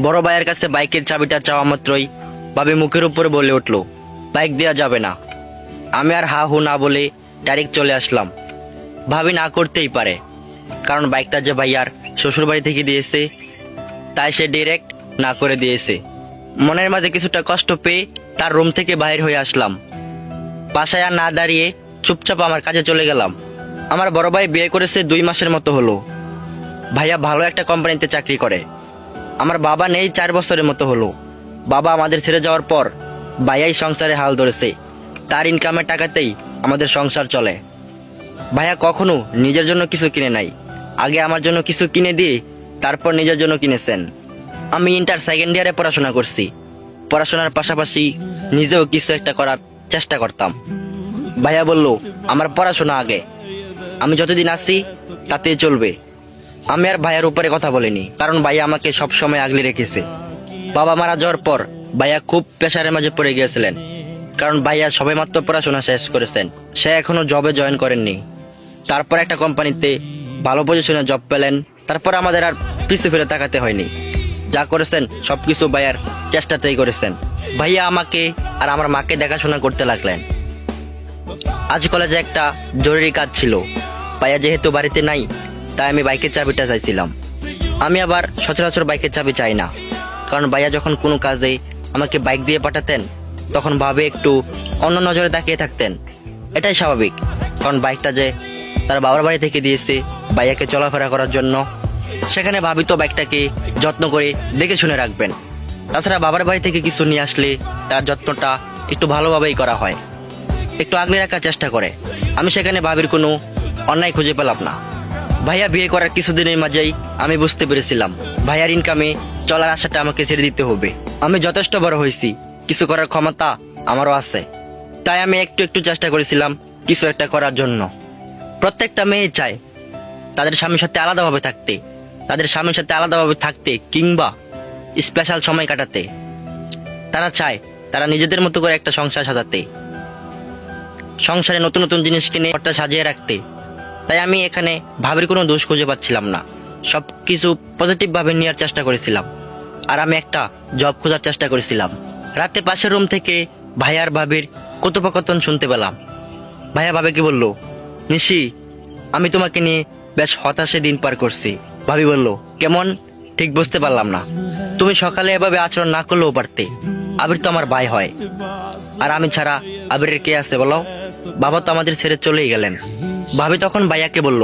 বড় ভাইয়ের কাছে বাইকের চাবিটা চাওয়া মাত্রই ভাবি মুখের উপরে বলে উঠল, বাইক দেওয়া যাবে না। আমি আর হা হু না বলে ডাইরেক্ট চলে আসলাম। ভাবি না করতেই পারে, কারণ বাইকটা যে ভাইয়ার শ্বশুর বাড়ি থেকে দিয়েছে, তাই সে ডিরেক্ট না করে দিয়েছে। মনের মাঝে কিছুটা কষ্ট পেয়ে তার রুম থেকে বাইর হয়ে আসলাম। বাসায় আর না দাঁড়িয়ে চুপচাপ আমার কাজে চলে গেলাম। আমার বড় ভাই বিয়ে করেছে 2 মাসের মতো হলো। ভাইয়া ভালো একটা কোম্পানিতে চাকরি করে। আমার বাবা নেই 4 বছরের মতো হলো। বাবা আমাদের ছেড়ে যাওয়ার পর ভাইয়াই সংসারে হাল ধরেছে। তার ইনকামের টাকাতেই আমাদের সংসার চলে। ভাইয়া কখনো নিজের জন্য কিছু কিনে নাই, আগে আমার জন্য কিছু কিনে দিয়ে তারপর নিজের জন্য কিনেছেন। আমি ইন্টার সেকেন্ড ইয়ারে পড়াশোনা করছি। পড়াশোনার পাশাপাশি নিজেও কিছু একটা করার চেষ্টা করতাম। ভাইয়া বলল, আমার পড়াশোনা আগে, আমি যতদিন আছি তাতেই চলবে। আমি আর ভাইয়ার উপরে কথা বলিনি, কারণ ভাইয়া আমাকে সব সময় আগলে রেখেছে। বাবা মারা যাওয়ার পর ভাইয়া খুব প্রেশারের মাঝে পড়ে গিয়েছিলেন, কারণ ভাইয়া সবেমাত্র পড়াশোনা শেষ করেছেন। সে এখনো জবে জয়েন করেননি। তারপর একটা কোম্পানিতে ভালো পজিশনে জব পেলেন। তারপর আমাদের আর পিছু ফিরে তাকাতে হয়নি। যা করেছেন সবকিছু ভাইয়ার চেষ্টাতেই করেছেন। ভাইয়া আমাকে আর আমার মাকে দেখাশোনা করতে লাগলেন। আজ কলেজে একটা জরুরি কাজ ছিল। ভাইয়া যেহেতু বাড়িতে নাই, তাই আমি বাইকের চাবিটা চাইছিলাম। আমি আবার সচরাচর বাইকের চাবি চাই না, কারণ ভাইয়া যখন কোনো কাজে আমাকে বাইক দিয়ে পাঠাতেন, তখন ভাবে একটু অন্য নজরে তাকিয়ে থাকতেন। এটাই স্বাভাবিক, কারণ বাইকটা যে তার বাবার বাড়ি থেকে দিয়েছে ভাইয়াকে চলাফেরা করার জন্য, সেখানে ভাবি তো বাইকটাকে যত্ন করে দেখে শুনে রাখবেন। তাছাড়া বাবার বাড়ি থেকে কিছু নিয়ে আসলে তার যত্নটা একটু ভালোভাবেই করা হয়, একটু আগলে রাখার চেষ্টা করে। আমি সেখানে ভাবির কোনো অন্যায় খুঁজে পেলাম না। ভাইয়া বিয়ে করার কিছুদিনের মাঝেই আমি বুঝতে পেরেছিলাম ভাইয়ার ইনকামে চলার আশাটা আমাকে ছেড়ে দিতে হবে। আমি যথেষ্ট বড় হয়েছি, কিছু করার ক্ষমতা আমারও আছে। তাই আমি একটু একটু চেষ্টা করেছিলাম কিছু একটা করার জন্য। প্রত্যেকটা মেয়ে চায় তাদের স্বামীর সাথে আলাদাভাবে থাকতে, কিংবা স্পেশাল সময় কাটাতে। তারা চায় তারা নিজেদের মতো করে একটা সংসার সাজাতে, সংসারে নতুন নতুন জিনিস কিনে ঘরটা সাজিয়ে রাখতে। তাই আমি এখানে ভাবির কোনো দোষ খুঁজে পাচ্ছিলাম না। সবকিছু পজিটিভ ভাবে নেওয়ার চেষ্টা করেছিলাম। আর আমি একটা জব খোঁজার চেষ্টা করেছিলাম। রাতে পাশের রুম থেকে ভাইয়ার ভাবির কথোপকথন শুনতে পেলাম। ভাইয়া ভাবিকে বলল, নিশি, আমি তোমাকে নিয়ে বেশ হতাশে দিন পার করছি। ভাবি বলল, কেমন? ঠিক বুঝতে পারলাম না। তুমি সকালে এভাবে আচরণ না করলেও পারতে। আবির তো আমার ভাই হয়, আর আমি ছাড়া আবিরের কে আছে বলো? বাবা তো আমাদের ছেড়ে চলেই গেলেন। ভাবি তখন ভাইয়াকে বলল,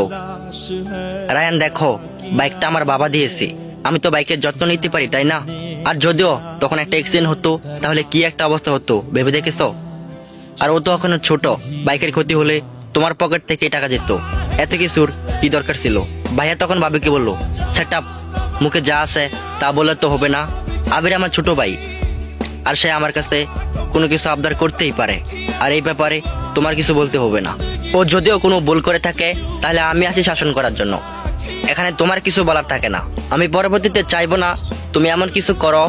রায়ান দেখো, বাইকটা আমার বাবা দিয়েছে, আমি তো বাইকের যত্ন নিতে পারি, তাই না? আর যদিও তখন একটা অ্যাক্সিডেন্ট হতো, তাহলে কি একটা অবস্থা হতো ভেবে দেখেছো? আর ও তো এখনো ছোট, বাইকের ক্ষতি হলে তোমার পকেট থেকে টাকা যেত। এত কিছুর কি দরকার ছিল? ভাইয়া তখন ভাবিকে বলল, সেট আপ, মুখে যা আসে তা বলে তো হবে না। আবির আমার ছোট ভাই, আর সে আমার কাছে কোনো কিছু আবদার করতেই পারে, আর এই ব্যাপারে তোমার কিছু বলতে হবে না। ও যদিও কোনো ভুল করে থাকে, তাহলে আমি আছি শাসন করার জন্য। এখানে তোমার কিছু বলার থাকে না। আমি পরবর্তীতে চাইবো না তুমি এমন কিছু করো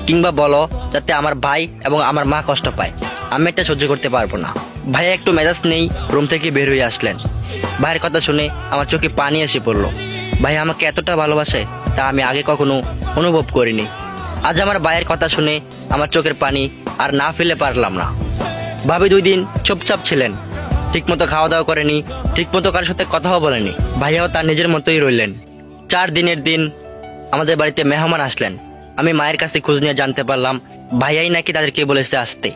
কিংবা বলো যাতে আমার ভাই এবং আমার মা কষ্ট পায়। আমি এটা সহ্য করতে পারবো না। ভাইয়া একটু মেজাজ নেই রুম থেকে বের হয়ে আসলেন। ভাইয়ের কথা শুনে আমার চোখে পানি এসে পড়লো। ভাই আমাকে এতটা ভালোবাসে তা আমি আগে কখনো অনুভব করিনি। আজ আমার ভাইয়ের কথা শুনে আমার চোখের পানি আর না ফেলে পারলাম না। ভাবি 2 দিন চুপচাপ ছিলেন, ঠিকমতো খাওয়া দাওয়া করেনি, ঠিকমতো কারোর সাথে কথাও বলেনি। ভাইয়াও তার নিজের মতোই রইলেন। 4 দিনের দিন আমাদের বাড়িতে মেহমান আসলেন। আমি মায়ের কাছে খোঁজ নিয়ে জানতে পারলাম ভাইয়াই নাকি তাদেরকে বলেছে আসতে।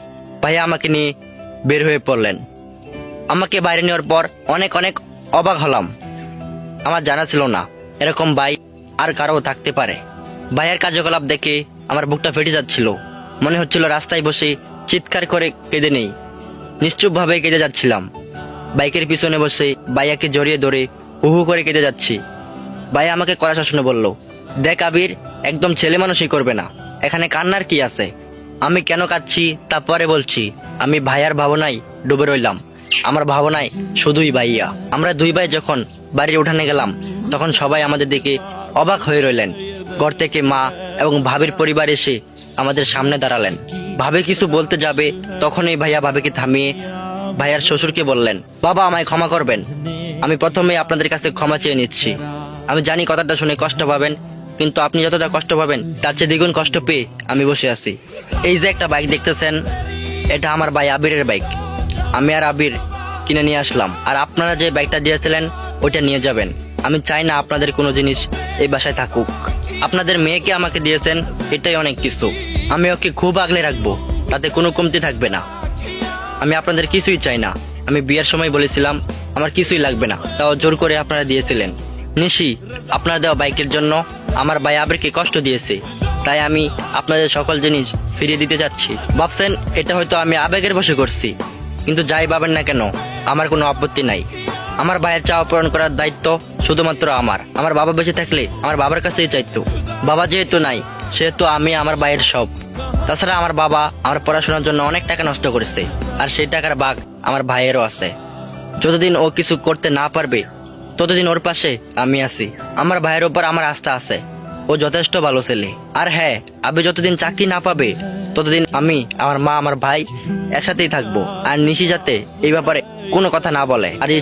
ভাইয়া আমাকে নিয়ে বের হয়ে পড়লেন। আমাকে বাইরে নেওয়ার পর অনেক অনেক অবাক হলাম। আমার জানা ছিল না এরকম ভাই আর কারো থাকতে পারে। ভাইয়ের কার্যকলাপ দেখে আমার বুকটা ফেটে যাচ্ছিল। মনে হচ্ছিল রাস্তায় বসে চিৎকার করে কেঁদে নেই। নিশ্চুপ ভাবে কেঁদে যাচ্ছিলাম। বাইকের পিছনে বসে ভাইয়াকে জড়িয়ে ধরে হু হু করে কেঁদে যাচ্ছি। ভাইয়া আমাকে কড়া শাসনে বলল, দেখ আবির, একদম ছেলে মানুষই করবে না, এখানে কান্নার কি আছে? আমি কেন কাঁদছি তা পরে বলছি। আমি ভাইয়ার ভাবনায় ডুবে রইলাম। আমার ভাবনায় শুধুই ভাইয়া। আমরা 2 ভাই যখন বাড়ির উঠানে গেলাম, তখন সবাই আমাদের দিকে অবাক হয়ে রইলেন। ঘর থেকে মা এবং ভাবির পরিবার এসে আমাদের সামনে দাঁড়ালেন। ভাবি কিছু বলতে যাবে, তখনই ভাইয়া ভাবিকে থামিয়ে ভাইয়ার শ্বশুরকে বললেন, বাবা, আমায় ক্ষমা করবেন। আমি প্রথমে আপনাদের কাছে ক্ষমা চেয়ে নিচ্ছি। আমি জানি কথাটা শুনে কষ্ট পাবেন, কিন্তু আপনি যতটা কষ্ট পাবেন তার চেয়ে দ্বিগুণ কষ্ট পেয়ে আমি বসে আছি। এই যে একটা বাইক দেখতেছেন, এটা আমার ভাই আবিরের বাইক। আমি আর আবির কিনে নিয়ে আসলাম, আর আপনারা যে বাইকটা দিয়েছিলেন ওইটা নিয়ে যাবেন। আমি চাই না আপনাদের কোনো জিনিস এই বাসায় থাকুক। আপনাদের মেয়েকে আমাকে দিয়েছেন, এটাই অনেক কিছু। আমি ওকে খুব আগলে রাখবো, তাতে কোনো কমতি থাকবে না। আমি আপনাদের কিছুই চাই না। আমি বিয়ের সময় বলেছিলাম আমার কিছুই লাগবে না, তাও জোর করে আপনারা দিয়েছিলেন। নিশি, আপনার দেওয়া বাইকের জন্য আমার ভাই আবিরকে কষ্ট দিয়েছে, তাই আমি আপনাদের সকল জিনিস ফিরিয়ে দিতে যাচ্ছি। ভাবছেন এটা হয়তো আমি আবেগের বশে করছি, কিন্তু যাই ভাবেন না কেন আমার কোনো আপত্তি নাই। আমার ভাইয়ের চাওয়া পূরণ করার দায়িত্ব শুধুমাত্র আমার। আমার বাবা বেঁচে থাকলে আমার বাবার কাছেই চাইতো। বাবা যেহেতু নাই, সেহেতু আমি আমার ভাইয়ের সব। তাছাড়া আমার বাবা আমার পড়াশোনার জন্য অনেক টাকা নষ্ট করেছে, আর সেই টাকার ভাগ আমার ভাইয়েরও আছে। যতদিন ও কিছু করতে না পারবে ততদিন ওর পাশে আমি আছি। আমার ভাইয়ের উপর আমার আস্থা আছে, ও যথেষ্ট ভালো ছেলে। আর হ্যাঁ, আবে যতদিন চাকরি না পাবে ততদিন আমি, আমার মা, আমার ভাই একসাথেই থাকবো। আর নিশি যাতে এই ব্যাপারে কোনো কথা না বলে। আর এই